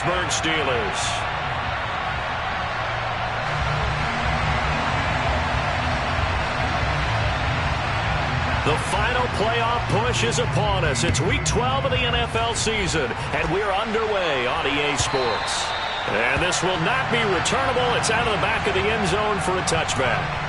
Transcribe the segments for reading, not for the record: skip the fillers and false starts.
Pittsburgh Steelers. The final playoff push is upon us. It's Week 12 of the NFL season, and we're underway on EA Sports. And this will not be returnable. It's out of the back of the end zone for a touchback.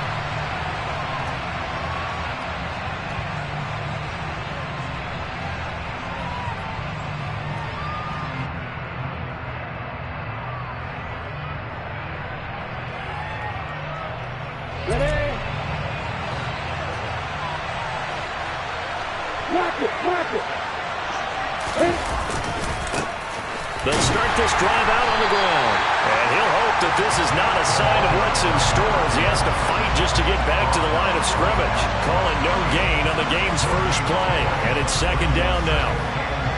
They'll start this drive out on the ground. And he'll hope that this is not a sign of what's in store as he has to fight just to get back to the line of scrimmage. Calling no gain on the game's first play. And it's second down now.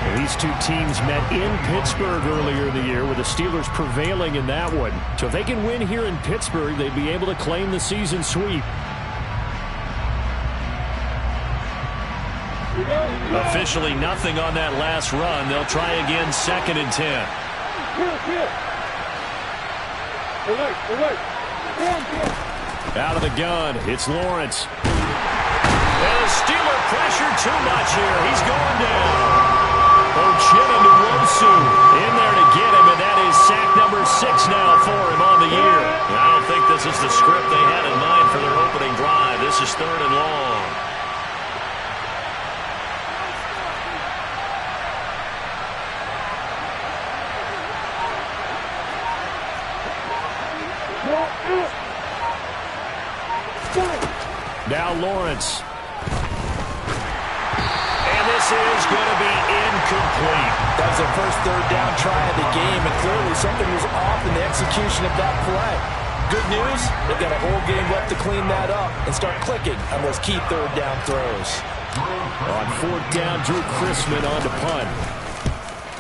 Well, these two teams met in Pittsburgh earlier in the year with the Steelers prevailing in that one. So if they can win here in Pittsburgh, they'd be able to claim the season sweep. Officially nothing on that last run. They'll try again, 2nd and 10. Out of the gun, it's Lawrence. And the Steeler pressure too much here. He's going down. Ochinowosu in there to get him, and that is sack number 6 now for him on the year. I don't think this is the script they had in mind for their opening drive. This is 3rd and long. Now Lawrence. And this is going to be incomplete. That was their first 3rd down try of the game, and clearly something was off in the execution of that play. Good news, they've got a whole game left to clean that up and start clicking on those key 3rd down throws. On 4th down, Drew Chrisman on to punt.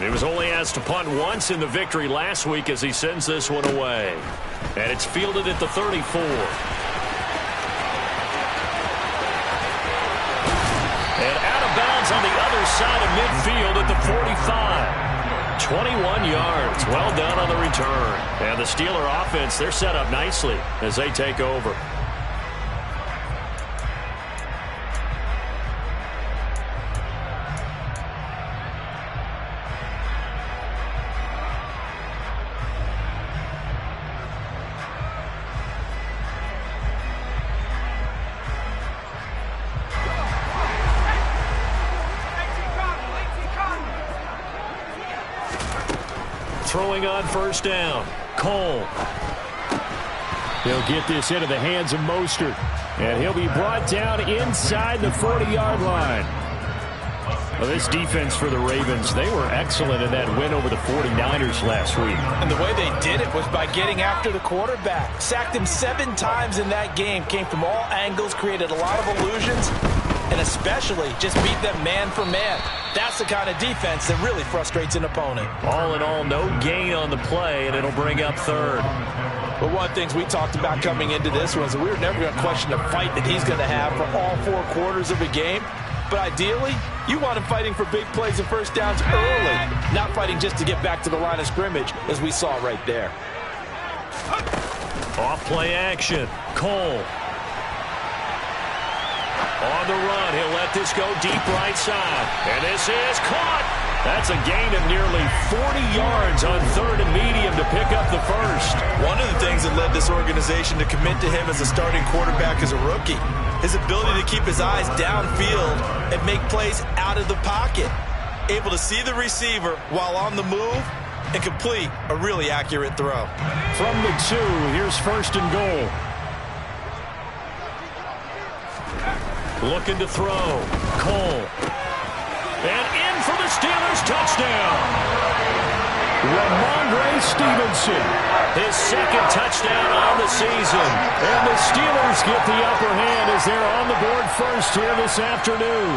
He was only asked to punt once in the victory last week as he sends this one away. And it's fielded at the 34. And out of bounds on the other side of midfield at the 45. 21 yards. Well done on the return. And the Steeler offense, they're set up nicely as they take over. Throwing on 1st down. Cole. He'll get this into the hands of Mostert. And he'll be brought down inside the 40-yard line. Well, this defense for the Ravens, they were excellent in that win over the 49ers last week. And the way they did it was by getting after the quarterback. Sacked him 7 times in that game. Came from all angles, created a lot of illusions, and especially just beat them man for man. That's the kind of defense that really frustrates an opponent. All in all, no gain on the play, and it'll bring up 3rd. But one of the things we talked about coming into this was that we were never going to question the fight that he's going to have for all 4 quarters of a game. But ideally, you want him fighting for big plays and 1st downs early, not fighting just to get back to the line of scrimmage, as we saw right there. Off play action. Cole. On the run, he'll let this go deep right side. And this is caught. That's a gain of nearly 40 yards on 3rd and medium to pick up the 1st. One of the things that led this organization to commit to him as a starting quarterback as a rookie, his ability to keep his eyes downfield and make plays out of the pocket. Able to see the receiver while on the move and complete a really accurate throw. From the 2, here's 1st and goal. Looking to throw. Cole. And in for the Steelers touchdown. Ramondre Stevenson. His 2nd touchdown on the season. And the Steelers get the upper hand as they're on the board first here this afternoon.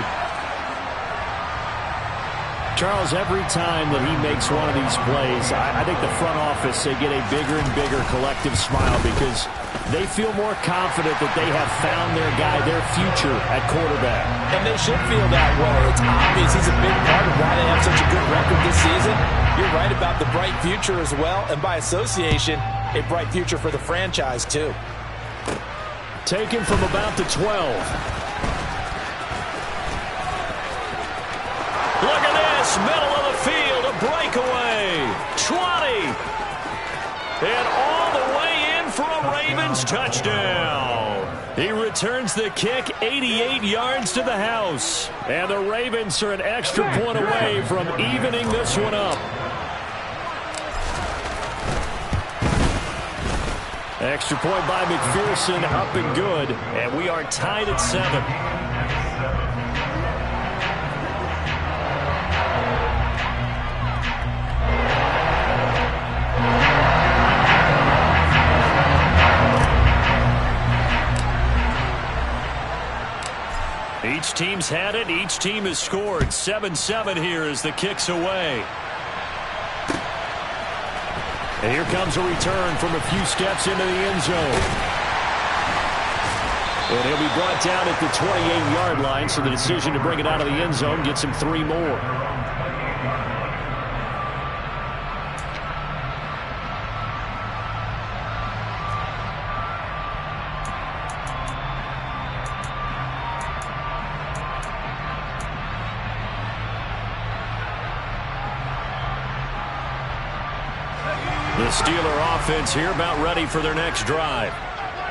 Charles, every time that he makes one of these plays, I think the front office, they get a bigger and bigger collective smile because they feel more confident that they have found their guy, their future at quarterback. And they should feel that way. It's obvious he's a big part of why they have such a good record this season. You're right about the bright future as well, and by association, a bright future for the franchise too. Taken from about the 12. Look at this, middle of the field, a breakaway. 20. And all the way in for a Ravens touchdown. He returns the kick 88 yards to the house. And the Ravens are an extra point away from evening this one up. Extra point by McPherson, up and good. And we are tied at 7. Each team's had it. Each team has scored. 7-7 here as the kick's away. And here comes a return from a few steps into the end zone. And he'll be brought down at the 28-yard line, so the decision to bring it out of the end zone gets him 3 more. The Steeler offense here about ready for their next drive.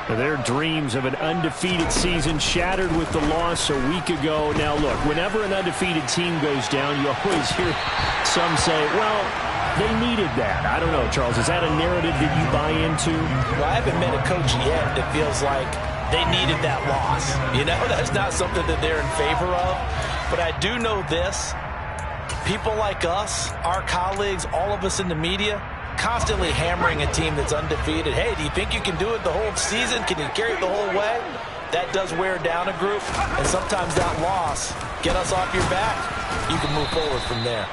Their dreams of an undefeated season shattered with the loss a week ago. Now, look, whenever an undefeated team goes down, you always hear some say, well, they needed that. I don't know, Charles. Is that a narrative that you buy into? Well, I haven't met a coach yet that feels like they needed that loss. You know, that's not something that they're in favor of. But I do know this. People like us, our colleagues, all of us in the media, constantly hammering a team that's undefeated. Hey, do you think you can do it the whole season? Can you carry it the whole way? That does wear down a group, and sometimes that loss, get us off your back, you can move forward from there.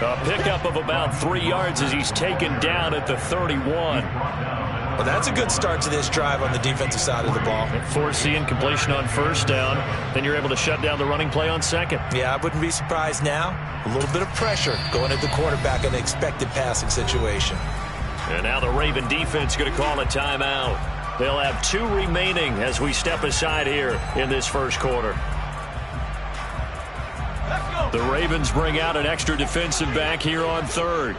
A pickup of about 3 yards as he's taken down at the 31. Well, that's a good start to this drive on the defensive side of the ball. Force the incompletion on first down. Then you're able to shut down the running play on second. Yeah, I wouldn't be surprised now. A little bit of pressure going at the quarterback in an expected passing situation. And now the Raven defense going to call a timeout. They'll have 2 remaining as we step aside here in this first quarter. The Ravens bring out an extra defensive back here on third.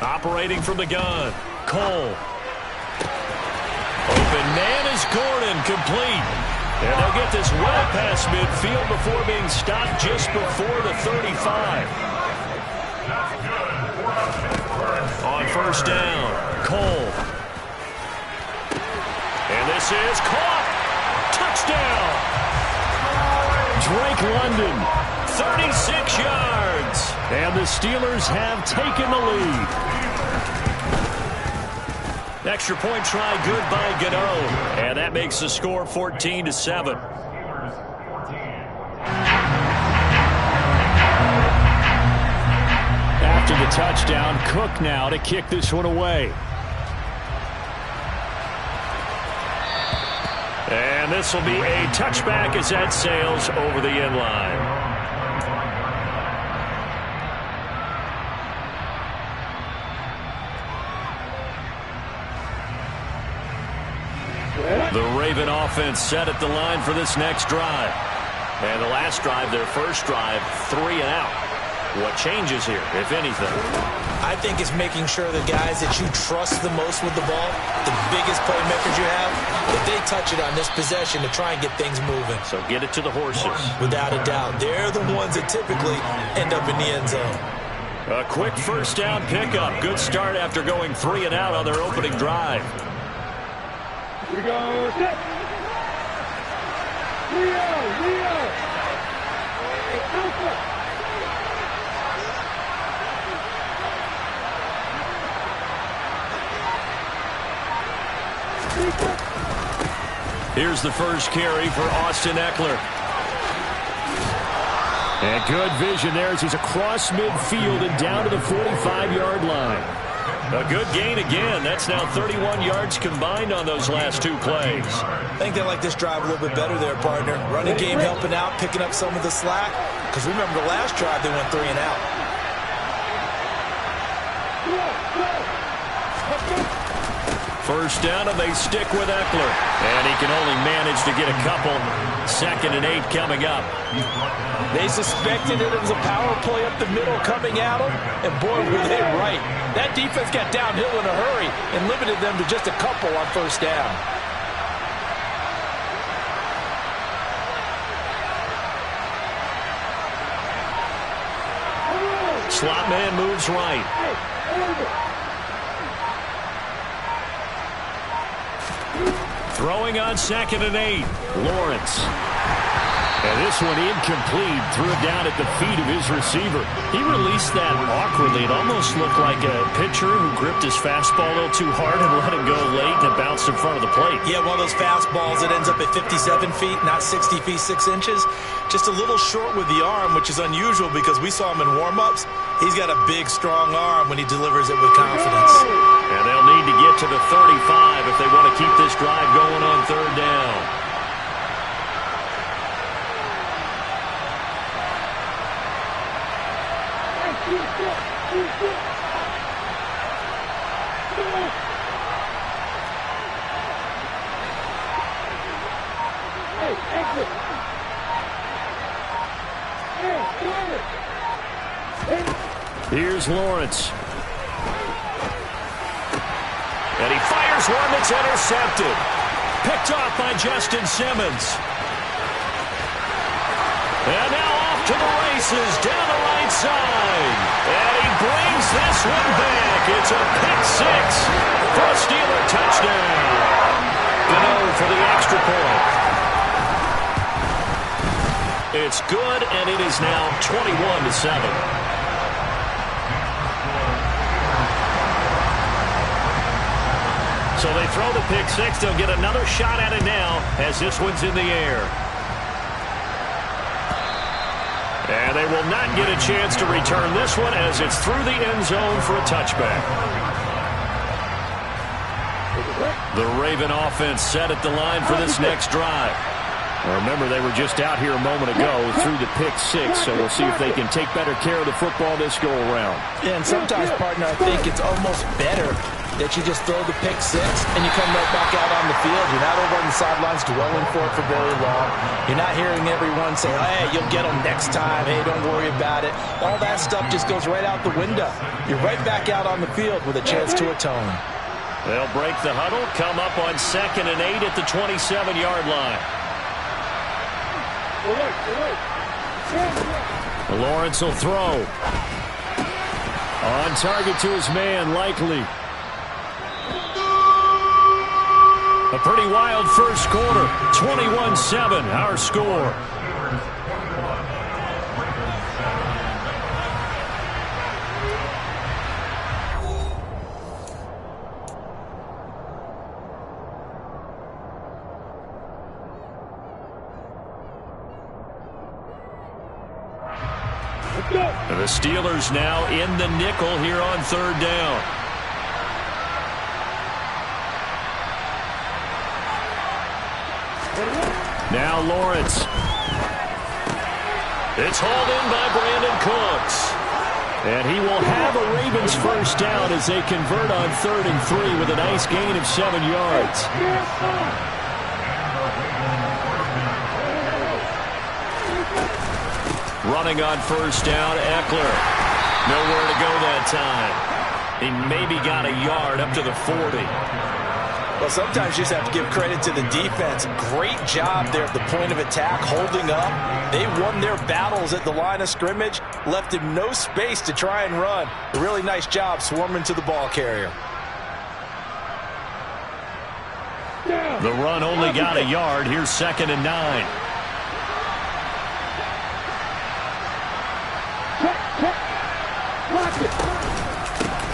Operating from the gun, Cole. Open man is Gordon, complete. And they'll get this well past midfield before being stopped just before the 35. On first down, Cole. And this is caught. Touchdown. Drake London, 36 yards. And the Steelers have taken the lead. Extra point try good by Gano. And that makes the score 14-7. After the touchdown, Cook now to kick this one away. And this will be a touchback as that sails over the end line. The Raven offense set at the line for this next drive. And the last drive, their first drive, 3 and out. What changes here, if anything? I think it's making sure the guys that you trust the most with the ball, the biggest playmakers you have, that they touch it on this possession to try and get things moving. So get it to the horses. Without a doubt. They're the ones that typically end up in the end zone. A quick first down pickup. Good start after going 3 and out on their opening drive. Here we go. Set. Leo. Alpha. Here's the first carry for Austin Eckler. And good vision there as he's across midfield and down to the 45-yard line. A good gain again. That's now 31 yards combined on those last 2 plays. I think they like this drive a little bit better there, partner. Running game helping out, picking up some of the slack. Because remember the last drive, they went 3 and out. First down, and they stick with Eckler. And he can only manage to get a couple. 2nd and 8 coming up. They suspected it was a power play up the middle coming at them. And boy, were they right. That defense got downhill in a hurry and limited them to just a couple on first down. Slot man moves right. Throwing on 2nd and 8. Lawrence. And this one incomplete. Threw it down at the feet of his receiver. He released that awkwardly. It almost looked like a pitcher who gripped his fastball a little too hard and let it go late, and it bounced in front of the plate. Yeah, one of those fastballs that ends up at 57 feet, not 60 feet 6 inches. Just a little short with the arm, which is unusual because we saw him in warm-ups. He's got a big, strong arm when he delivers it with confidence. And they'll need to get to the 35 if they want to keep this drive going on 3rd down. Here's Lawrence. And he fires one that's intercepted. Picked off by Justin Simmons. And now off to the races down the right side. And he brings this one back. It's a pick 6 for a Steeler touchdown. Gano for the extra point. It's good, and it is now 21-7. So they throw the pick 6. They'll get another shot at it now as this one's in the air. And they will not get a chance to return this one as it's through the end zone for a touchback. The Raven offense set at the line for this next drive. Remember, they were just out here a moment ago through the pick 6, so we'll see if they can take better care of the football this go-around. Yeah, and sometimes, partner, I think it's almost better that you just throw the pick 6 and you come right back out on the field. You're not over on the sidelines dwelling for it for very long. You're not hearing everyone say, hey, you'll get them next time. Hey, don't worry about it. All that stuff just goes right out the window. You're right back out on the field with a chance to atone. They'll break the huddle, come up on 2nd and 8 at the 27-yard line. Lawrence will throw. On target to his man, Likely. A pretty wild first quarter. 21-7, our score. The Steelers now in the nickel here on 3rd down. Now Lawrence. It's hauled in by Brandon Cooks. And he will have a Ravens first down as they convert on 3rd and 3 with a nice gain of 7 yards. Running on first down, Eckler. Nowhere to go that time. He maybe got a yard up to the 40. Well, sometimes you just have to give credit to the defense. Great job there at the point of attack, holding up. They won their battles at the line of scrimmage, left him no space to try and run. A really nice job swarming to the ball carrier. The run only got a yard. Here's 2nd and 9.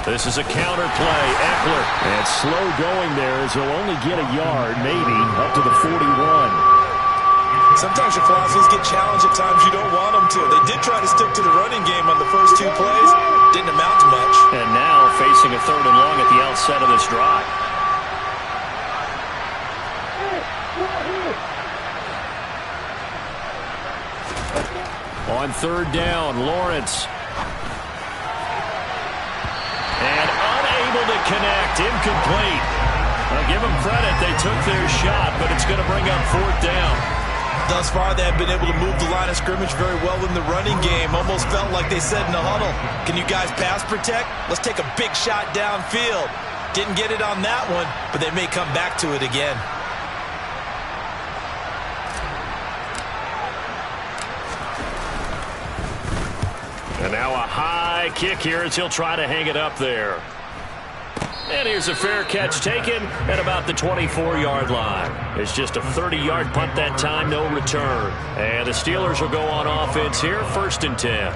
This is a counter play. Eckler. And slow going there as he'll only get a yard, maybe, up to the 41. Sometimes your philosophies get challenged at times you don't want them to. They did try to stick to the running game on the first 2 plays. Didn't amount to much. And now facing a a 3rd and long at the outset of this drive. On 3rd down, Lawrence. And unable to connect, incomplete. I'll give them credit, they took their shot, but it's going to bring up 4th down. Thus far, they have been able to move the line of scrimmage very well in the running game. Almost felt like they said in the huddle, can you guys pass protect? Let's take a big shot downfield. Didn't get it on that one, but they may come back to it again. And now a high kick here as he'll try to hang it up there. And here's a fair catch taken at about the 24-yard line. It's just a 30-yard punt that time, no return. And the Steelers will go on offense here, 1st and 10.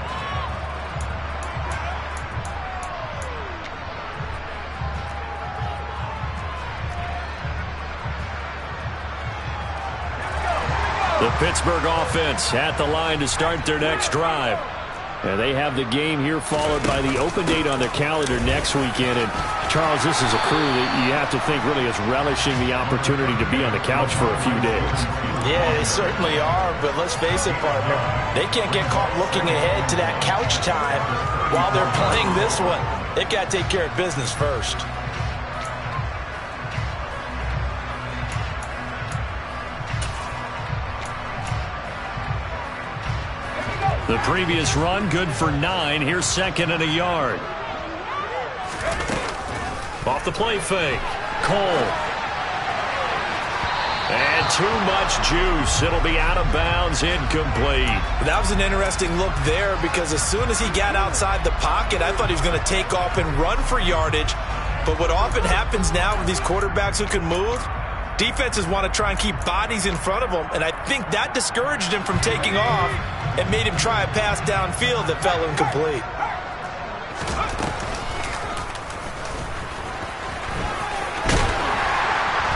The Pittsburgh offense at the line to start their next drive. And they have the game here followed by the open date on their calendar next weekend. And, Charles, this is a crew that you have to think really is relishing the opportunity to be on the couch for a few days. Yeah, they certainly are, but let's face it, partner. They can't get caught looking ahead to that couch time while they're playing this one. They've got to take care of business first. The previous run, good for 9. Here's 2nd and a yard. Off the play fake. Cole. And too much juice. It'll be out of bounds, incomplete. That was an interesting look there because as soon as he got outside the pocket, I thought he was going to take off and run for yardage. But what often happens now with these quarterbacks who can move, defenses want to try and keep bodies in front of them, and I think that discouraged him from taking off and made him try a pass downfield that fell incomplete.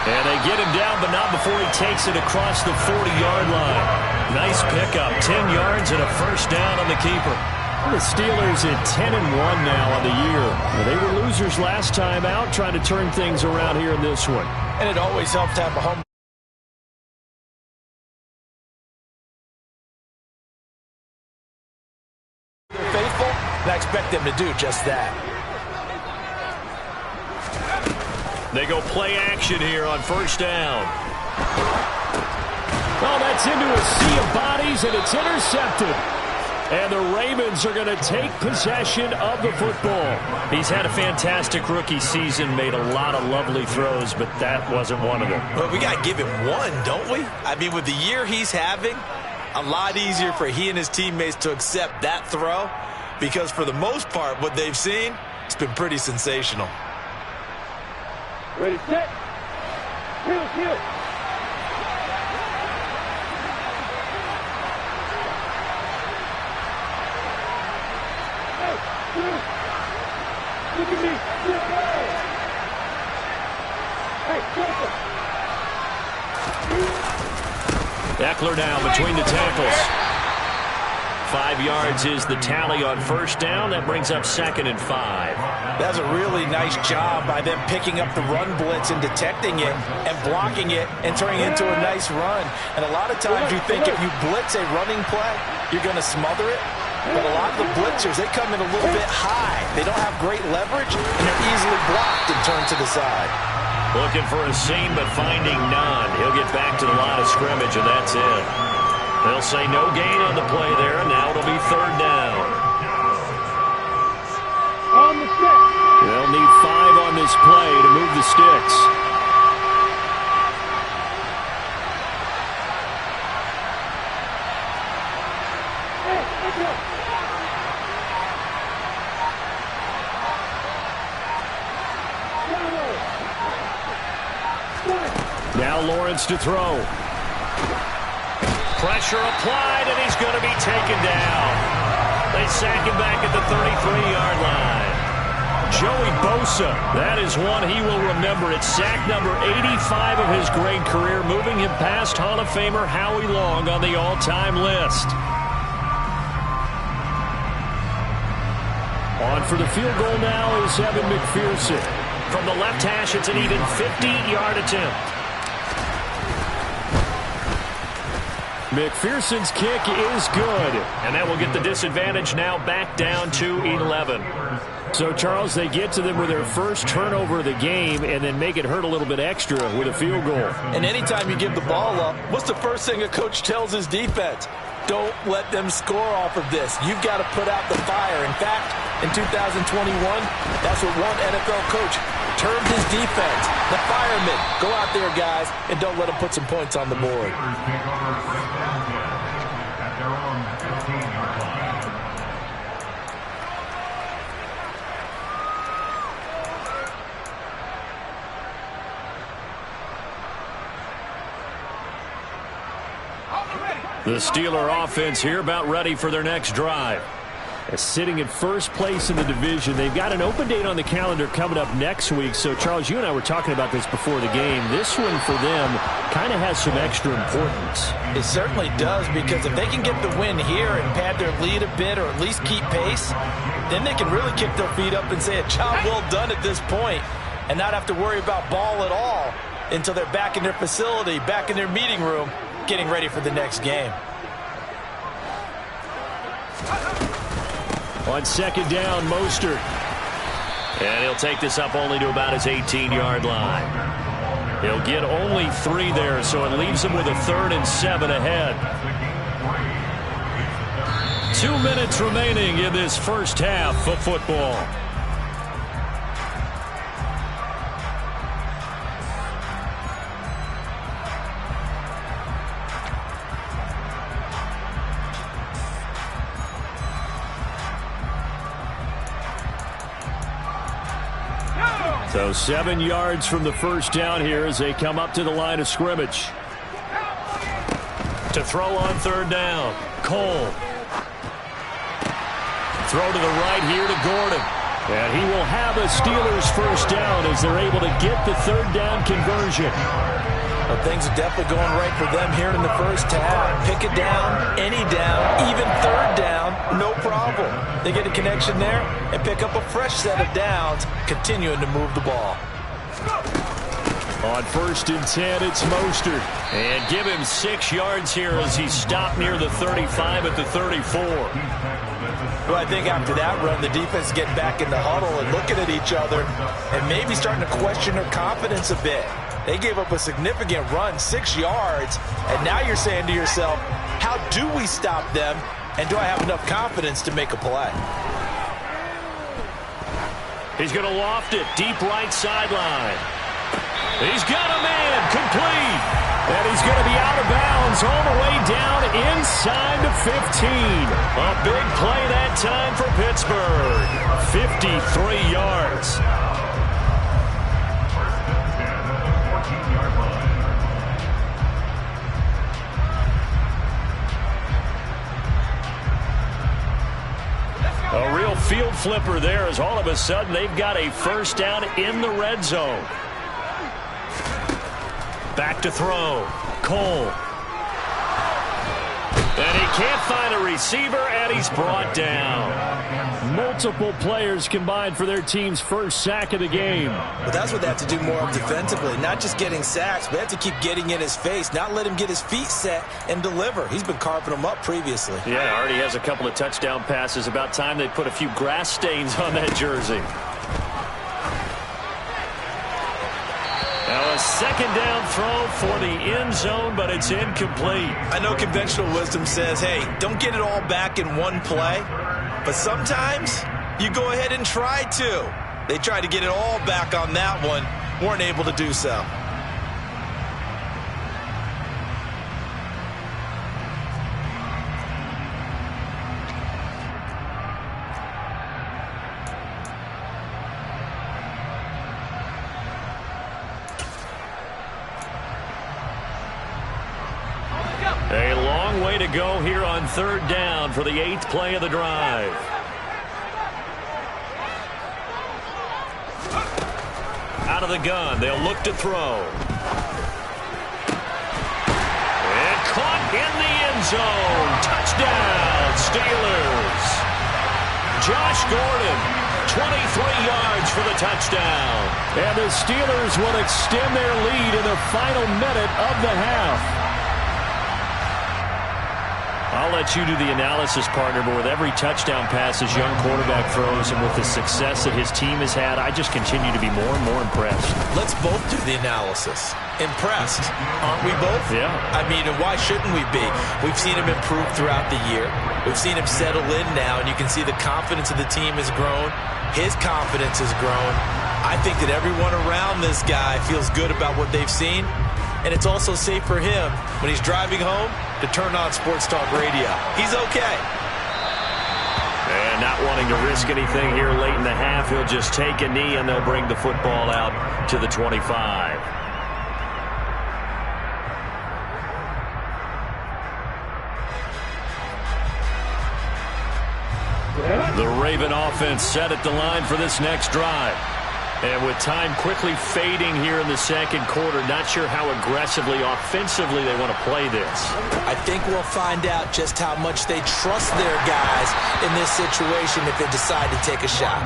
And they get him down, but not before he takes it across the 40-yard line. Nice pickup, 10 yards and a 1st down on the keeper. The Steelers at 10-1 now on the year. They were losers last time out, trying to turn things around here in this one. And it always helps to have a home. They're faithful, and I expect them to do just that. They go play action here on 1st down. Oh, that's into a sea of bodies, and it's intercepted. And the Ravens are going to take possession of the football. He's had a fantastic rookie season, made a lot of lovely throws, but that wasn't one of them. Well, we got to give him one, don't we? I mean, with the year he's having, a lot easier for he and his teammates to accept that throw because for the most part, what they've seen, it's been pretty sensational. Ready, set. Heel. Look at me. Hey, Eckler now between the tackles. 5 yards is the tally on 1st down. That brings up 2nd and 5. That's a really nice job by them picking up the run blitz and detecting it and blocking it and turning it into a nice run. And a lot of times you think if you blitz a running play, you're going to smother it. But a lot of the blitzers, they come in a little bit high. They don't have great leverage, and they're easily blocked and turned to the side. Looking for a seam, but finding none. He'll get back to the line of scrimmage, and that's it. They'll say no gain on the play there, and now it'll be 3rd down. On the stick. They'll need 5 on this play to move the sticks. Hey, let's go. Now Lawrence to throw. Pressure applied, and he's going to be taken down. They sack him back at the 33-yard line. Joey Bosa, that is one he will remember. It's sack number 85 of his great career, moving him past Hall of Famer Howie Long on the all-time list. On for the field goal now is Evan McPherson. From the left hash, it's an even 50-yard attempt. McPherson's kick is good. And that will get the disadvantage now back down to 11. So, Charles, they get to them with their first turnover of the game and then make it hurt a little bit extra with a field goal. And anytime you give the ball up, what's the first thing a coach tells his defense? Don't let them score off of this. You've got to put out the fire. In fact, in 2021, that's what one NFL coach termed his defense. The firemen. Go out there, guys, and don't let them put some points on the board. The Steeler offense here about ready for their next drive. Sitting in first place in the division. They've got an open date on the calendar coming up next week. So, Charles, you and I were talking about this before the game. This one for them kind of has some extra importance. It certainly does, because if they can get the win here and pad their lead a bit or at least keep pace, then they can really kick their feet up and say a job well done at this point and not have to worry about ball at all until they're back in their facility, back in their meeting room, getting ready for the next game. On second down, Mostert. And he'll take this up only to about his 18-yard line. He'll get only 3 there, so it leaves him with a 3rd and 7 ahead. 2 minutes remaining in this first half of football. So 7 yards from the first down here as they come up to the line of scrimmage. To throw on 3rd down, Cole. Throw to the right here to Gordon. And he will have a Steelers first down as they're able to get the 3rd down conversion. Well, things are definitely going right for them here in the first half. Pick it down, any down, even 3rd down, no problem. They get a connection there and pick up a fresh set of downs, continuing to move the ball. On 1st and 10, it's Mostert. And give him 6 yards here as he stopped near the 35 at the 34. Well, I think after that run, the defense is getting back in the huddle and looking at each other and maybe starting to question their confidence a bit. They gave up a significant run, 6 yards, and now you're saying to yourself, how do we stop them, and do I have enough confidence to make a play? He's going to loft it, deep right sideline. He's got a man, complete. And he's going to be out of bounds all the way down inside the 15. A big play that time for Pittsburgh. 53 yards. A real field flipper there as all of a sudden they've got a first down in the red zone. Back to throw. Cole. And he can't find a receiver, and he's brought down. Multiple players combined for their team's first sack of the game. But that's what they have to do more of defensively, not just getting sacks, but they have to keep getting in his face, not let him get his feet set and deliver. He's been carving them up previously. Yeah, already has a couple of touchdown passes. About time they put a few grass stains on that jersey. Now a second down throw for the end zone, but it's incomplete. I know conventional wisdom says, hey, don't get it all back in one play. But sometimes you go ahead and try to. They tried to get it all back on that one. Weren't able to do so. A long way to go here on 3rd down for the 8th play of the drive. Out of the gun, they'll look to throw. And caught in the end zone. Touchdown, Steelers. Josh Gordon 23 yards for the touchdown. And the Steelers will extend their lead in the final minute of the half. I'll let you do the analysis, partner, but with every touchdown pass his young quarterback throws and with the success that his team has had, I just continue to be more and more impressed. Let's both do the analysis. Impressed, aren't we both? Yeah. I mean, and why shouldn't we be? We've seen him improve throughout the year. We've seen him settle in now, and you can see the confidence of the team has grown. His confidence has grown. I think that everyone around this guy feels good about what they've seen, and it's also safe for him when he's driving home to turn on Sports Talk Radio. He's okay. And not wanting to risk anything here late in the half, he'll just take a knee and they'll bring the football out to the 25. The Raven offense set at the line for this next drive. And with time quickly fading here in the second quarter, not sure how aggressively, offensively they want to play this. I think we'll find out just how much they trust their guys in this situation if they decide to take a shot.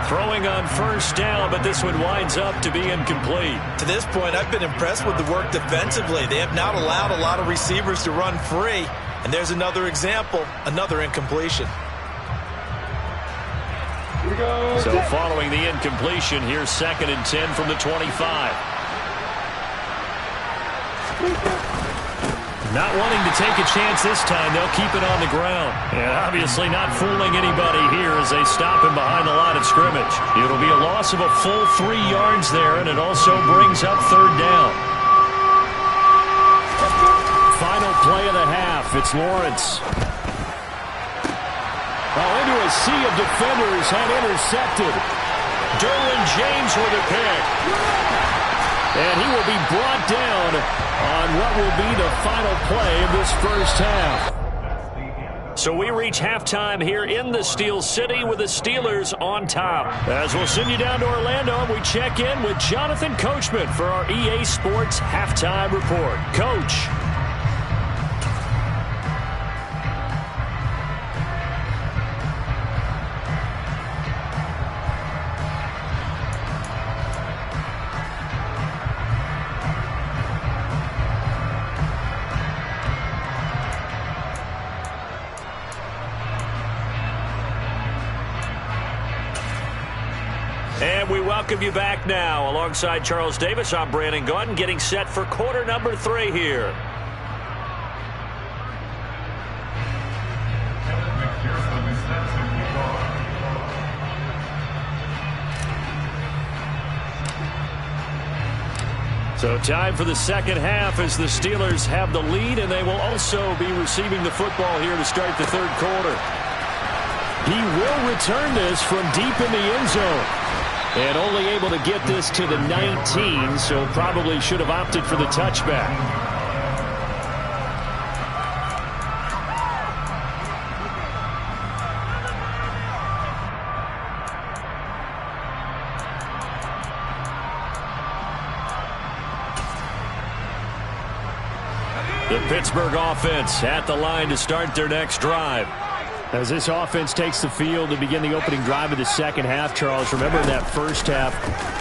Throwing on first down, but this one winds up to be incomplete. To this point, I've been impressed with the work defensively. They have not allowed a lot of receivers to run free. And there's another example, another incompletion. So following the incompletion, here's 2nd and 10 from the 25. Not wanting to take a chance this time, they'll keep it on the ground. And obviously not fooling anybody here as they stop him behind the line of scrimmage. It'll be a loss of a full 3 yards there, and it also brings up 3rd down. Final play of the half, it's Lawrence. Into a sea of defenders and intercepted. Derwin James with a pick. And he will be brought down on what will be the final play of this first half. So we reach halftime here in the Steel City with the Steelers on top. As we'll send you down to Orlando, and we check in with Jonathan Coachman for our EA Sports Halftime Report. Coach. And we welcome you back now. Alongside Charles Davis, I'm Brandon Gaudin, getting set for quarter number 3 here. So time for the second half as the Steelers have the lead, and they will also be receiving the football here to start the third quarter. He will return this from deep in the end zone. And only able to get this to the 19, so probably should have opted for the touchback. The Pittsburgh offense at the line to start their next drive. As this offense takes the field to begin the opening drive of the second half, Charles, remember in that first half,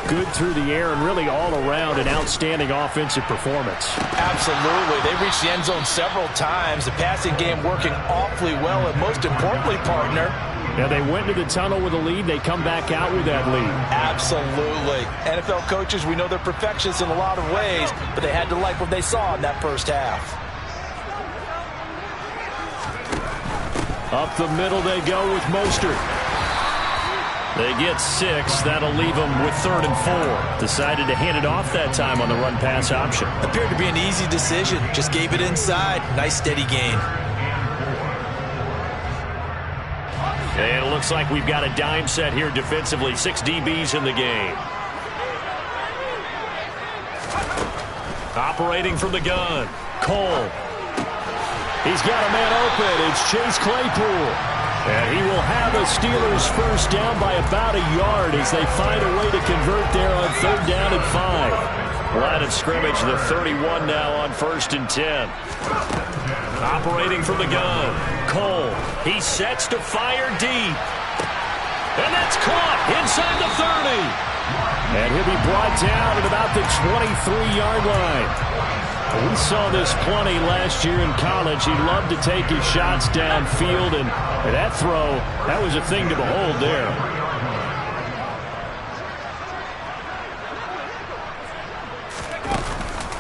good through the air and really all around an outstanding offensive performance. Absolutely. They reached the end zone several times. The passing game working awfully well, and most importantly, partner, yeah, they went to the tunnel with a lead. They come back out with that lead. Absolutely. NFL coaches, we know they're perfectionists in a lot of ways, but they had to like what they saw in that first half. Up the middle they go with Mostert. They get 6. That'll leave them with 3rd and 4. Decided to hand it off that time on the run-pass option. Appeared to be an easy decision. Just gave it inside. Nice steady gain. And it looks like we've got a dime set here defensively. 6 DBs in the game. Operating from the gun. Cole. He's got a man open. It's Chase Claypool. And he will have a Steelers first down by about a yard as they find a way to convert there on 3rd down and 5. Line of scrimmage, the 31 now on 1st and 10. Operating from the gun. Cole. He sets to fire deep. And that's caught inside the 30. And he'll be brought down at about the 23-yard line. We saw this plenty last year in college. He loved to take his shots downfield, and that throw, that was a thing to behold there.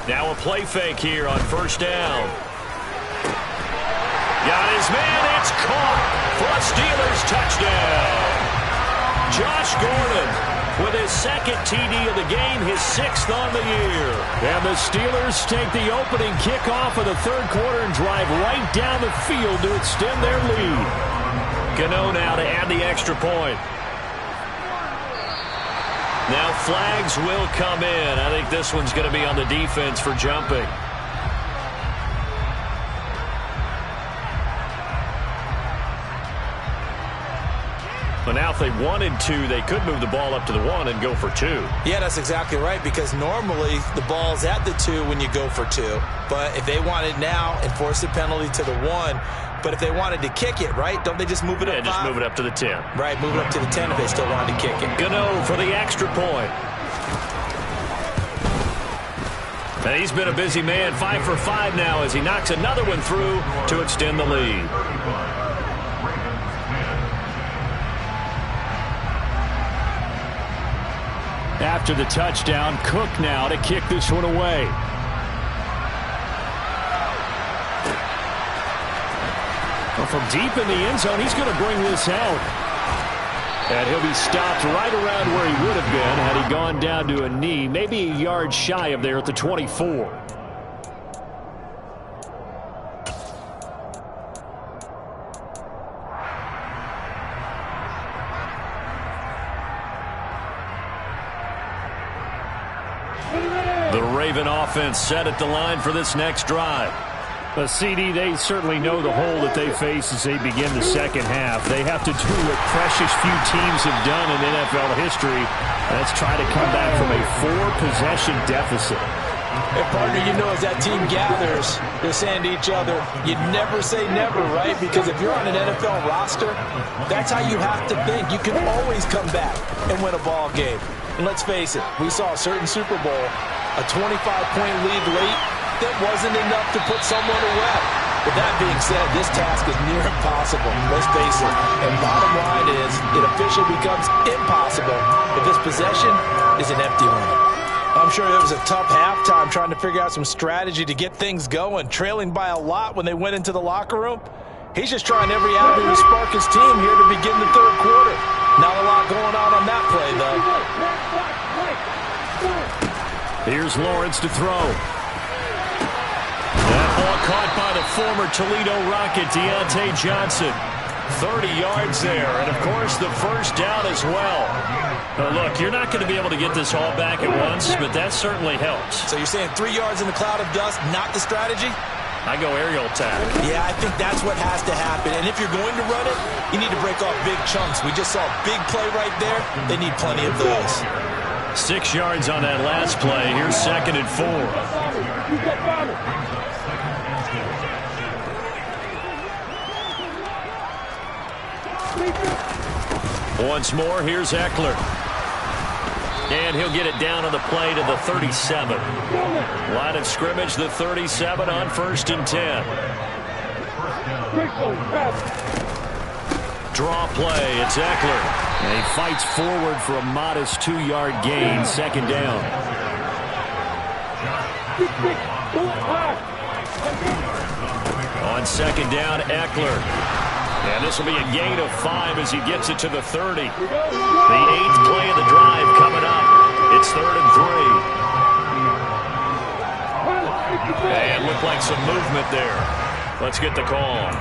Now a play fake here on first down. Got his man, it's caught for a Steelers touchdown. Josh Gordon with his second TD of the game, his 6th on the year. And the Steelers take the opening kickoff of the third quarter and drive right down the field to extend their lead. Gano now to add the extra point. Now flags will come in. I think this one's going to be on the defense for jumping. But now if they wanted to, they could move the ball up to the 1 and go for 2. Yeah, that's exactly right, because normally the ball's at the 2 when you go for 2. But if they want it now, enforce the penalty to the 1. But if they wanted to kick it, right, don't they just move it up? Yeah, just move it up to the 10. Right, move it up to the 10 if they still wanted to kick it. Gano for the extra point. And he's been a busy man, 5 for 5 now as he knocks another one through to extend the lead. After the touchdown, Cook now to kick this one away. Well, from deep in the end zone, he's going to bring this out. And he'll be stopped right around where he would have been had he gone down to a knee, maybe a yard shy of there at the 24. The Raven offense set at the line for this next drive. CD, they certainly know the hole that they face as they begin the second half. They have to do what precious few teams have done in NFL history. That's try to come back from a 4-possession deficit. Hey, partner, you know, as that team gathers, they're saying to each other, you never say never, right? Because if you're on an NFL roster, that's how you have to think. You can always come back and win a ball game. And let's face it, we saw a certain Super Bowl, a 25-point lead late, that wasn't enough to put someone away. But that being said, this task is near impossible. Let's face it. And bottom line is, it officially becomes impossible if this possession is an empty one. I'm sure it was a tough halftime trying to figure out some strategy to get things going, trailing by a lot when they went into the locker room. He's just trying every avenue to spark his team here to begin the third quarter. Not a lot going on that play, though. Here's Lawrence to throw. That ball caught by the former Toledo Rocket, Deontay Johnson. 30 yards there, and of course the first down as well. Now look, you're not going to be able to get this all back at once, but that certainly helps. So you're saying 3 yards in the cloud of dust, not the strategy? I go aerial attack. Yeah, I think that's what has to happen. And if you're going to run it, you need to break off big chunks. We just saw a big play right there. They need plenty of those. 6 yards on that last play. Here's 2nd and 4. Once more, here's Eckler. And he'll get it down on the play to the 37. Line of scrimmage, the 37 on 1st and 10. Draw play, it's Eckler. And he fights forward for a modest 2-yard gain, 2nd down. On 2nd down, Eckler. And this will be a gain of 5 as he gets it to the 30. The 8th play of the drive coming up. It's 3rd and 3. And looked like some movement there. Let's get the call.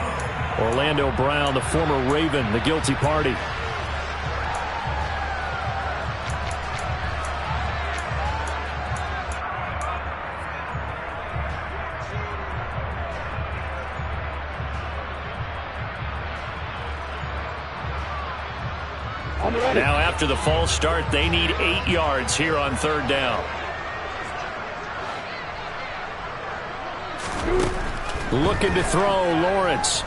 Orlando Brown, the former Raven, the guilty party. Now after the false start, they need 8 yards here on 3rd down. Looking to throw, Lawrence.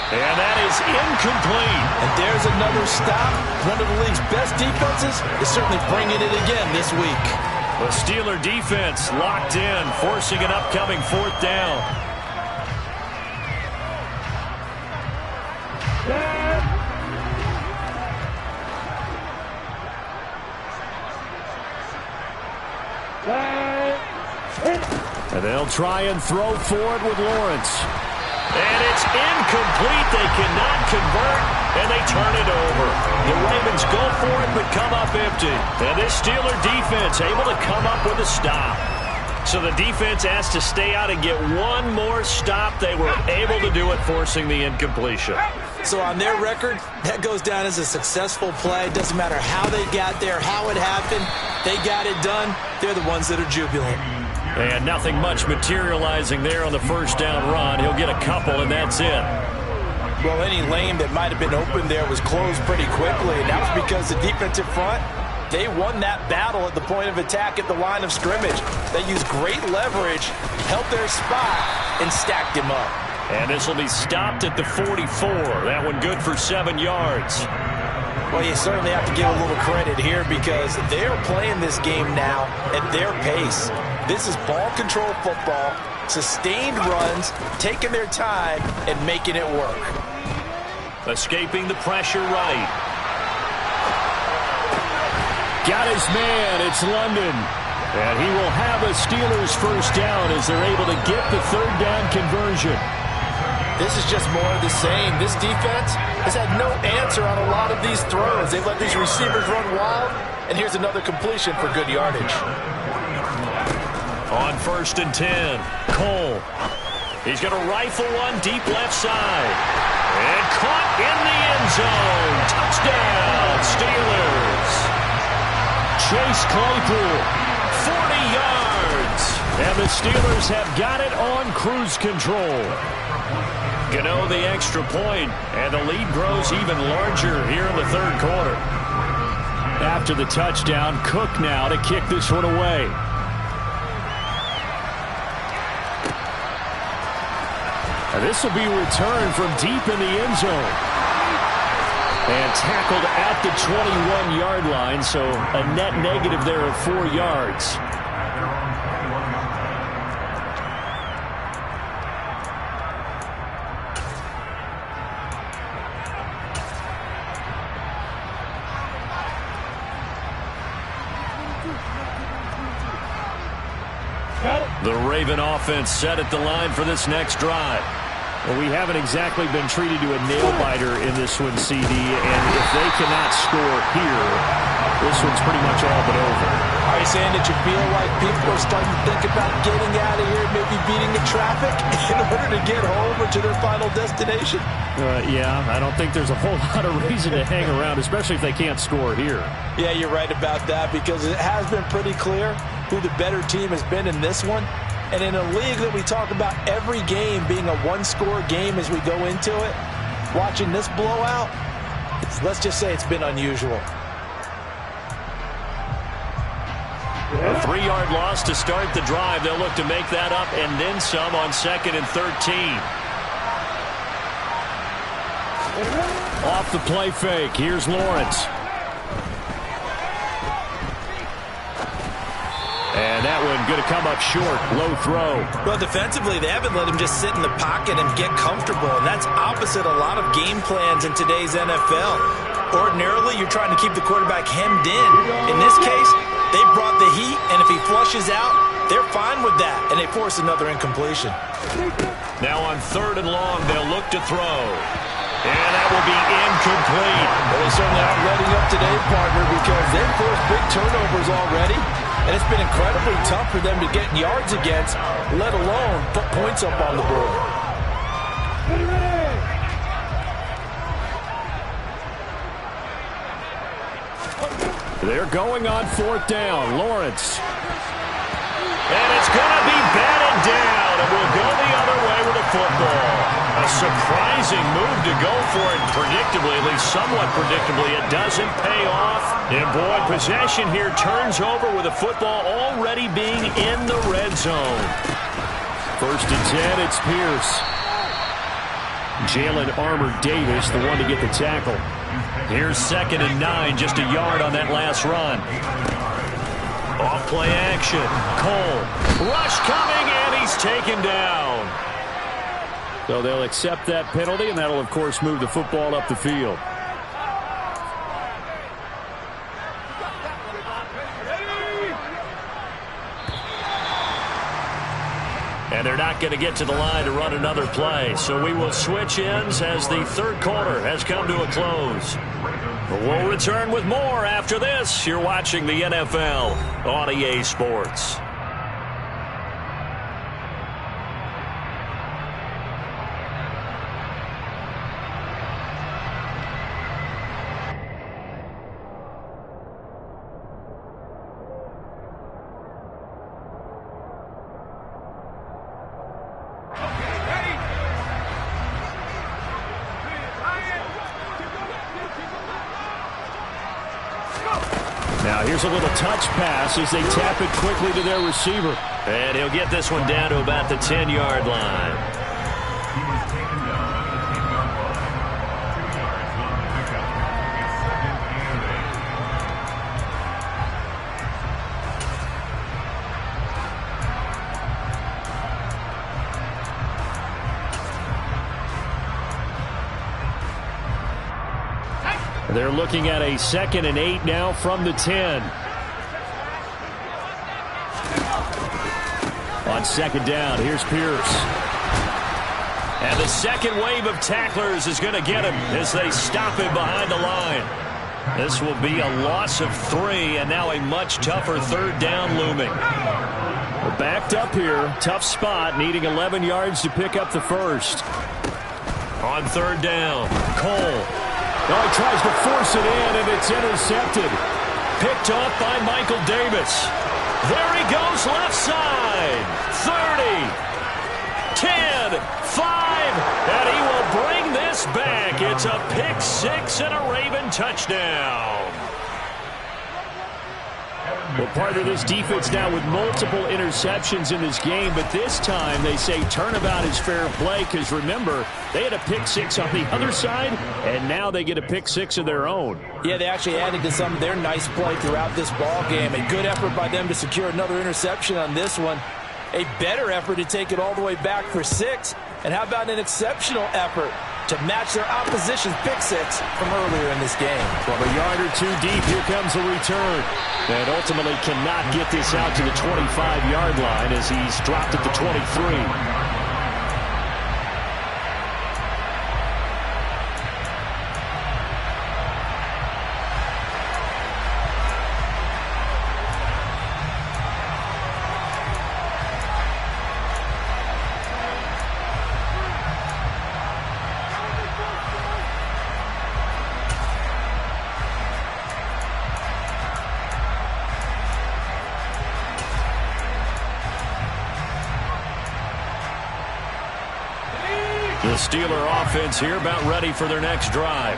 And that is incomplete. And there's another stop. One of the league's best defenses is certainly bringing it again this week. The Steeler defense locked in, forcing an upcoming 4th down. And they'll try and throw for it with Lawrence. And it's incomplete. They cannot convert, and they turn it over. The Ravens go for it, but come up empty. And this Steeler defense able to come up with a stop. So the defense has to stay out and get one more stop. They were able to do it, forcing the incompletion. So on their record, that goes down as a successful play. Doesn't matter how they got there, how it happened. They got it done. They're the ones that are jubilant. And nothing much materializing there on the 1st down run. He'll get a couple, and that's it. Well, any lane that might have been open there was closed pretty quickly, and that was because the defensive front, they won that battle at the point of attack at the line of scrimmage. They used great leverage, held their spot, and stacked him up. And this will be stopped at the 44. That one good for 7 yards. Well, you certainly have to give a little credit here because they're playing this game now at their pace. This is ball control football, sustained runs, taking their time, and making it work. Escaping the pressure right. Got his man. It's London. And he will have a Steelers 1st down as they're able to get the 3rd down conversion. This is just more of the same. This defense has had no answer on a lot of these throws. They've let these receivers run wild, and here's another completion for good yardage. On 1st and 10, Cole. He's going to rifle one deep left side. And caught in the end zone. Touchdown, Steelers. Chase Claypool, 40 yards. And the Steelers have got it on cruise control. Gano the extra point, and the lead grows even larger here in the 3rd quarter. After the touchdown, Cook now to kick this one away. And this will be returned from deep in the end zone. And tackled at the 21-yard line, so a net negative there of 4 yards. The Raven offense set at the line for this next drive. Well, we haven't exactly been treated to a nail-biter in this one, CD, and if they cannot score here, this one's pretty much all but over. Are you saying that you feel like people are starting to think about getting out of here, maybe beating the traffic in order to get home or to their final destination? Yeah, I don't think there's a whole lot of reason to hang around, especially if they can't score here. Yeah, you're right about that because it has been pretty clear who the better team has been in this one. And in a league that we talk about every game being a one-score game as we go into it, watching this blowout, let's just say it's been unusual. A 3-yard loss to start the drive. They'll look to make that up and then some on 2nd and 13. Off the play fake. Here's Lawrence. And that one going to come up short. Low throw. Well, defensively, they haven't let him just sit in the pocket and get comfortable. And that's opposite a lot of game plans in today's NFL. Ordinarily, you're trying to keep the quarterback hemmed in. In this case, they brought the heat, and if he flushes out, they're fine with that. And they force another incompletion. Now on 3rd and long, they'll look to throw. And that will be incomplete. Well, they certainly aren't letting up today, partner, because they've forced big turnovers already. And it's been incredibly tough for them to get yards against, let alone put points up on the board. They're going on 4th down. Lawrence. And it's going to be batted down, and we'll go the other way with the football. A surprising move to go for it predictably, at least somewhat predictably. It doesn't pay off. And boy, possession here turns over with the football already being in the red zone. 1st and 10, it's Pierce. Jalen Armour Davis, the one to get the tackle. Here's 2nd and 9, just a yard on that last run. Off play action. Cole. Rush coming, and he's taken down. So they'll accept that penalty, and that'll, of course, move the football up the field. And they're not going to get to the line to run another play. So we will switch ends as the third quarter has come to a close. We'll return with more after this. You're watching the NFL on EA Sports. Now here's a little touch pass as they tap it quickly to their receiver. And he'll get this one down to about the 10-yard line. They're looking at a 2nd and 8 now from the 10. On 2nd down, here's Pierce. And the second wave of tacklers is going to get him as they stop him behind the line. This will be a loss of 3, and now a much tougher 3rd down looming. We're backed up here. Tough spot, needing 11 yards to pick up the first. On 3rd down, Cole. Oh, he tries to force it in, and it's intercepted. Picked off by Michael Davis. There he goes, left side. 30, 10, 5, and he will bring this back. It's a pick 6 and a Raven touchdown. Well, part of this defense now with multiple interceptions in this game, but this time they say turnabout is fair play because, remember, they had a pick 6 on the other side, and now they get a pick 6 of their own. Yeah, they actually added to some of their nice play throughout this ball game. A good effort by them to secure another interception on this one. A better effort to take it all the way back for 6. And how about an exceptional effort to match their opposition's pick 6 from earlier in this game? From a yard or 2 deep, here comes a return. And ultimately cannot get this out to the 25-yard line as he's dropped at the 23. The Steeler offense here about ready for their next drive.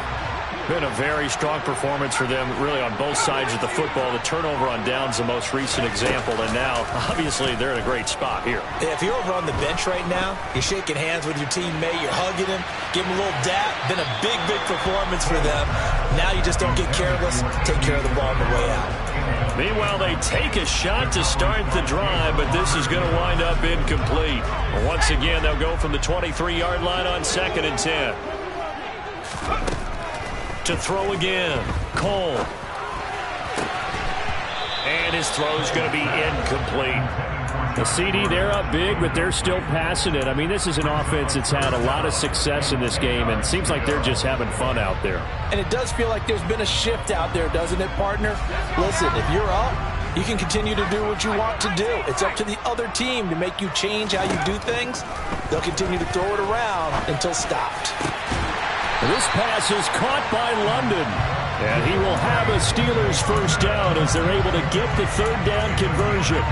Been a very strong performance for them, really, on both sides of the football. The turnover on downs, the most recent example, and now, obviously, they're in a great spot here. Yeah, if you're over on the bench right now, you're shaking hands with your teammate, you're hugging him, give him a little dap. Been a big, big performance for them. Now you just don't get careless. Take care of the ball on the way out. Meanwhile, they take a shot to start the drive, but this is going to wind up incomplete. Once again, they'll go from the 23-yard line on 2nd and 10. To throw again, Cole. And his throw is going to be incomplete. The CD, they're up big, but they're still passing it. I mean, this is an offense that's had a lot of success in this game, and it seems like they're just having fun out there. And it does feel like there's been a shift out there, doesn't it, partner? Listen, if you're up, you can continue to do what you want to do. It's up to the other team to make you change how you do things. They'll continue to throw it around until stopped. This pass is caught by London. And he will have a Steelers first down as they're able to get the 3rd down conversion.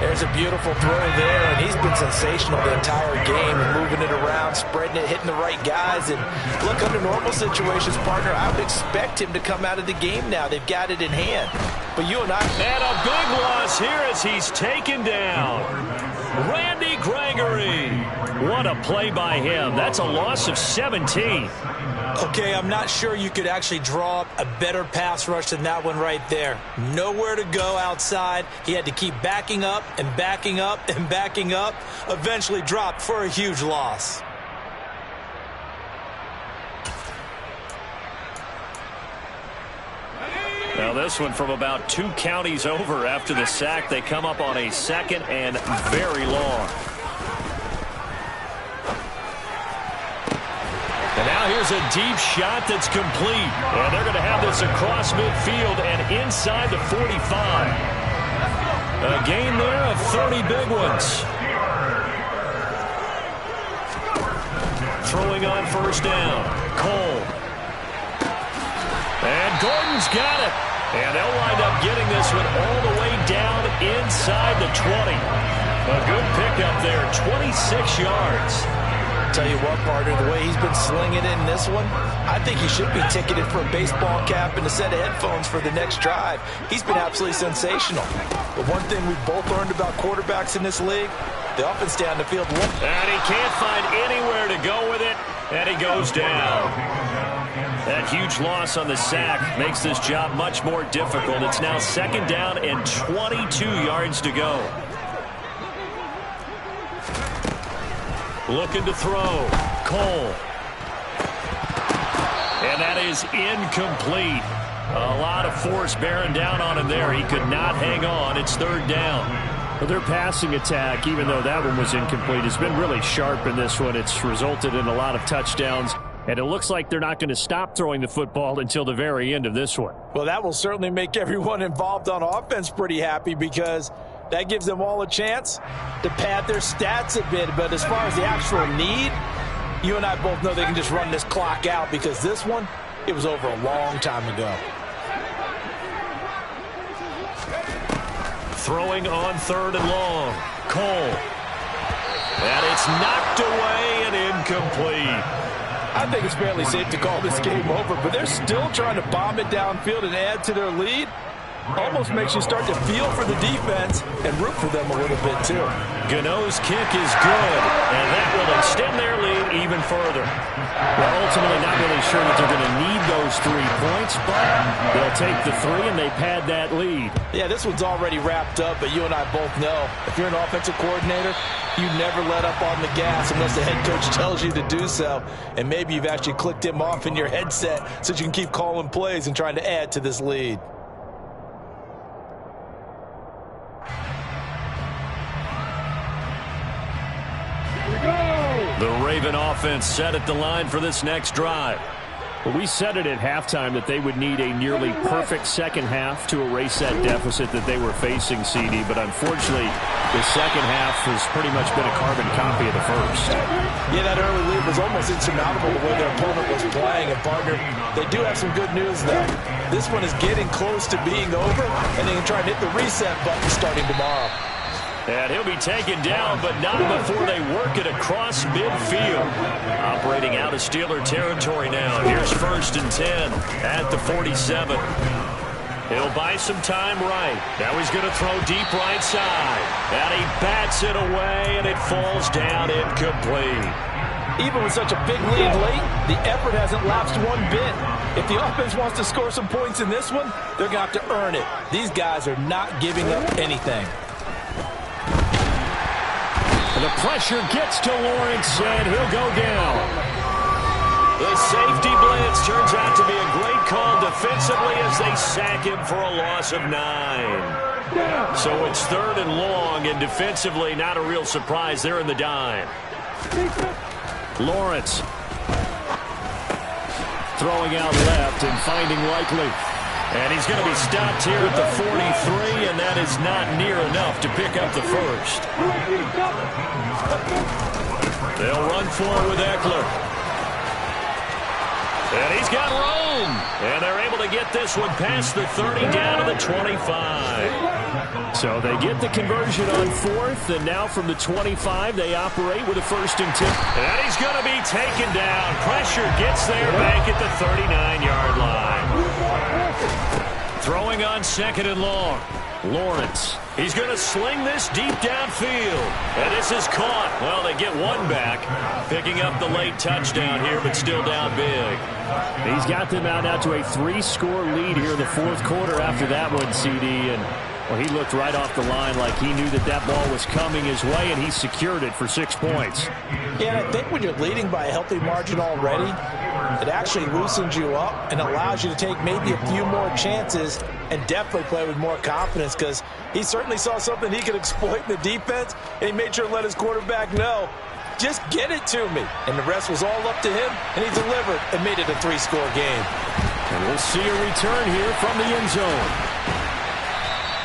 There's a beautiful throw there, and he's been sensational the entire game, and moving it around, spreading it, hitting the right guys. And look, under normal situations, partner, I would expect him to come out of the game now. They've got it in hand. But you and I... And a big loss here as he's taken down. Randy Gregory. What a play by him. That's a loss of 17. Okay, I'm not sure you could actually draw up a better pass rush than that one right there. Nowhere to go outside. He had to keep backing up and backing up and backing up. Eventually dropped for a huge loss. Now this one from about 2 counties over after the sack. They come up on a 2nd and very long. And now here's a deep shot that's complete. And they're going to have this across midfield and inside the 45. A gain there of 30 big ones. Throwing on first down. Cole. And Gordon's got it. And they'll wind up getting this one all the way down inside the 20. A good pickup there, 26 yards. Tell you what, partner, the way he's been slinging in this one, I think he should be ticketed for a baseball cap and a set of headphones for the next drive. He's been absolutely sensational. But one thing we've both learned about quarterbacks in this league, they often stay on the field. And he can't find anywhere to go with it, and he goes down. That huge loss on the sack makes this job much more difficult. It's now 2nd down and 22 yards to go. Looking to throw. Cole. And that is incomplete. A lot of force bearing down on him there. He could not hang on. It's 3rd down. Well, their passing attack, even though that one was incomplete, has been really sharp in this one. It's resulted in a lot of touchdowns. And it looks like they're not going to stop throwing the football until the very end of this one. Well, that will certainly make everyone involved on offense pretty happy, because that gives them all a chance to pad their stats a bit. But as far as the actual need, you and I both know they can just run this clock out, because this one, it was over a long time ago. Throwing on 3rd and long. Cole. And it's knocked away and incomplete. I think it's fairly safe to call this game over, but they're still trying to bomb it downfield and add to their lead. Almost makes you start to feel for the defense and root for them a little bit, too. Gano's kick is good, and that will extend their lead even further. Well, ultimately not really sure that they're going to need those 3 points, but they'll take the 3 and they pad that lead. Yeah, this one's already wrapped up, but you and I both know if you're an offensive coordinator, you never let up on the gas unless the head coach tells you to do so. And maybe you've actually clicked him off in your headset so you can keep calling plays and trying to add to this lead. The Raven offense set at the line for this next drive. Well, we said it at halftime that they would need a nearly perfect second half to erase that deficit that they were facing, CD. But unfortunately, the second half has pretty much been a carbon copy of the first. Yeah, that early lead was almost insurmountable the way their opponent was playing. And, partner, they do have some good news, though. This one is getting close to being over, and they can try and hit the reset button starting tomorrow. And he'll be taken down, but not before they work it across midfield. Operating out of Steeler territory now. Here's 1st and 10 at the 47. He'll buy some time right. Now he's going to throw deep right side. And he bats it away, and it falls down incomplete. Even with such a big lead late, the effort hasn't lapsed one bit. If the offense wants to score some points in this one, they're going to have to earn it. These guys are not giving up anything. The pressure gets to Lawrence, and he'll go down. The safety blitz turns out to be a great call defensively as they sack him for a loss of 9. So it's 3rd and long, and defensively not a real surprise. They're in the dime. Lawrence throwing out left and finding Likely. And he's going to be stopped here at the 43, and that is not near enough to pick up the first. They'll run forward with Eckler. And he's got room. And they're able to get this one past the 30 down to the 25. So they get the conversion on fourth, and now from the 25, they operate with a 1st and 10. And he's going to be taken down. Pressure gets there back at the 39-yard line. Throwing on 2nd and long. Lawrence. He's going to sling this deep downfield. And this is caught. Well, they get one back. Picking up the late touchdown here, but still down big. He's got them out now to a 3-score lead here in the 4th quarter after that one, CD. And well, he looked right off the line like he knew that that ball was coming his way, and he secured it for 6 points. Yeah, I think when you're leading by a healthy margin already, it actually loosens you up and allows you to take maybe a few more chances and definitely play with more confidence, because he certainly saw something he could exploit in the defense, and he made sure to let his quarterback know, just get it to me. And the rest was all up to him, and he delivered and made it a 3-score game. And we'll see a return here from the end zone.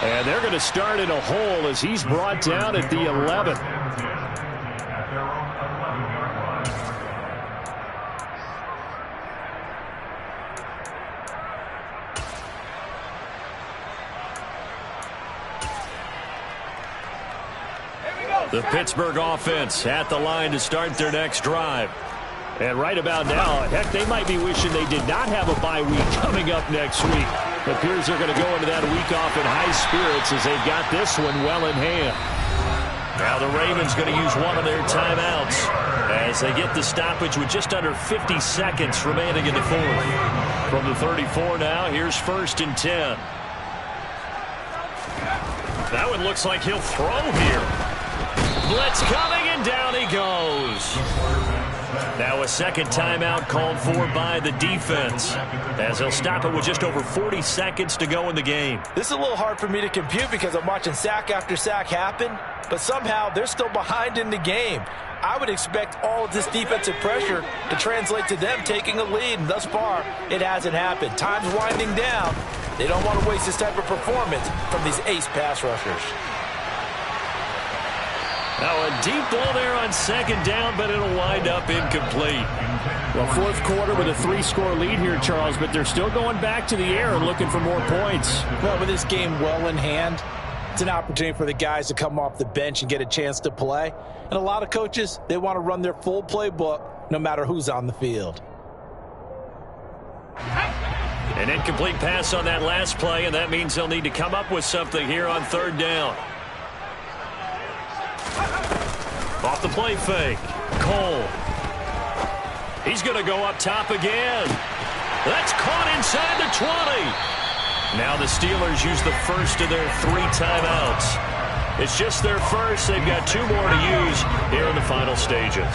And they're going to start in a hole as he's brought down at the 11. The Pittsburgh offense at the line to start their next drive. And right about now, heck, they might be wishing they did not have a bye week coming up next week. It appears they're going to go into that week off in high spirits as they've got this one well in hand. Now the Ravens going to use one of their timeouts as they get the stoppage with just under 50 seconds remaining in the 4th. From the 34 now, here's 1st and 10. That one looks like he'll throw here. Blitz coming, and down he goes. Now a 2nd timeout called for by the defense, as they'll stop it with just over 40 seconds to go in the game. This is a little hard for me to compute because I'm watching sack after sack happen, but somehow they're still behind in the game. I would expect all of this defensive pressure to translate to them taking a lead, and thus far, it hasn't happened. Time's winding down. They don't want to waste this type of performance from these ace pass rushers. Now a deep ball there on 2nd down, but it'll wind up incomplete. Well, 4th quarter with a 3-score lead here, Charles, but they're still going back to the air and looking for more points. Well, with this game well in hand, it's an opportunity for the guys to come off the bench and get a chance to play. And a lot of coaches, they want to run their full playbook no matter who's on the field. An incomplete pass on that last play, and that means they'll need to come up with something here on 3rd down. Off the play fake. Cole. He's going to go up top again. That's caught inside the 20. Now the Steelers use the first of their 3 timeouts. It's just their first. They've got 2 more to use here in the final stages.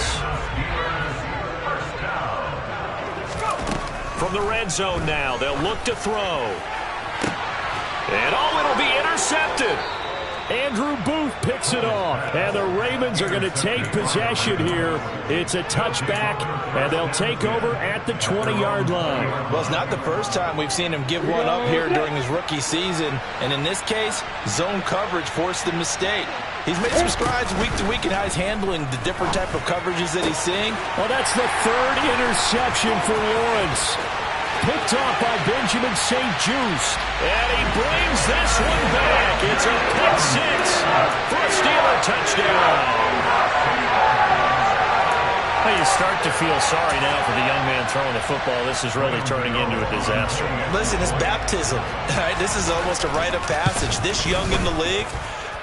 From the red zone now, they'll look to throw. And it'll be intercepted. Andrew Booth picks it off, and the Ravens are going to take possession here. It's a touchback, and they'll take over at the 20-yard line. Well, it's not the first time we've seen him give one up here during his rookie season, and in this case, zone coverage forced the mistake. He's made some strides week to week in how he's handling the different type of coverages that he's seeing. Well, that's the 3rd interception for Lawrence. Picked off by Benjamin St. Juste. And he brings this one back. It's a pick 6 for a Steeler touchdown. Well, you start to feel sorry now for the young man throwing the football. This is really turning into a disaster. Listen, it's baptism. All right, this is almost a rite of passage. This young in the league,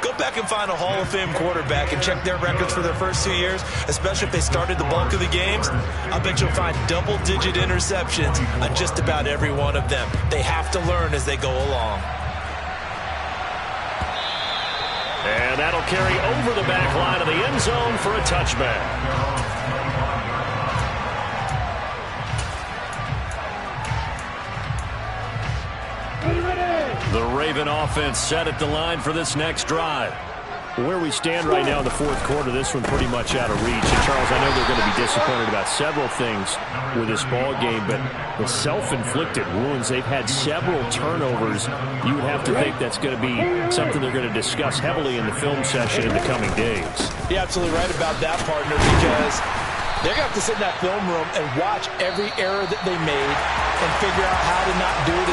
go back and find a Hall of Fame quarterback and check their records for their first 2 years, especially if they started the bulk of the games. I bet you'll find double-digit interceptions on just about every one of them. They have to learn as they go along. And that'll carry over the back line of the end zone for a touchback. The Raven offense set at the line for this next drive. Where we stand right now in the 4th quarter, this one pretty much out of reach. And Charles, I know they're going to be disappointed about several things with this ball game, but the self-inflicted wounds, they've had several turnovers. You would have to think that's going to be something they're going to discuss heavily in the film session in the coming days. You're absolutely right about that, partner, because They're going to have to sit in that film room and watch every error that they made and figure out how to not do it